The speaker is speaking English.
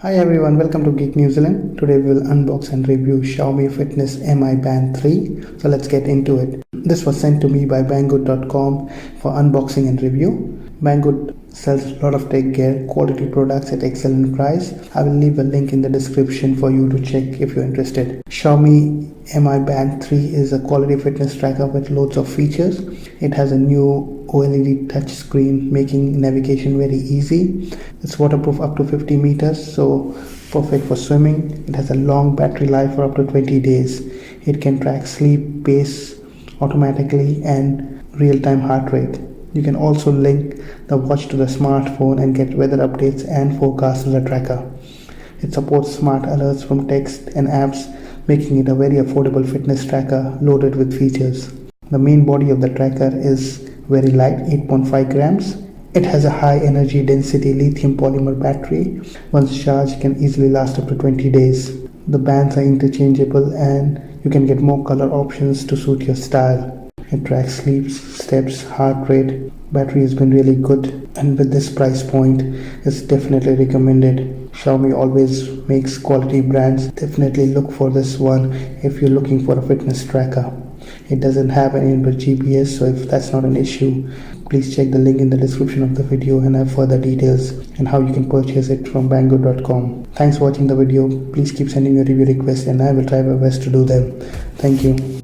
Hi everyone, welcome to Geek New Zealand. Today we will unbox and review Xiaomi Fitness Mi Band 3. So let's get into it. This was sent to me by Banggood.com for unboxing and review. Banggood sells a lot of tech gear, quality products at excellent price. I will leave a link in the description for you to check if you're interested. Xiaomi Mi Band 3 is a quality fitness tracker with loads of features. It has a new OLED touchscreen, making navigation very easy. It's waterproof up to 50 meters, so perfect for swimming. It has a long battery life for up to 20 days. It can track sleep, pace automatically, and real-time heart rate. You can also link the watch to the smartphone and get weather updates and forecasts in the tracker. It supports smart alerts from text and apps, making it a very affordable fitness tracker loaded with features. The main body of the tracker is very light, 8.5 grams. It has a high energy density lithium polymer battery. Once charged, can easily last up to 20 days. The bands are interchangeable and you can get more color options to suit your style. It tracks sleeps, steps, heart rate. Battery has been really good, and with this price point, it's definitely recommended. Xiaomi always makes quality brands. Definitely look for this one if you're looking for a fitness tracker. It doesn't have an inbuilt GPS, so if that's not an issue, please check the link in the description of the video and have further details and how you can purchase it from Banggood.com. Thanks for watching the video. Please keep sending your review requests and I will try my best to do them. Thank you.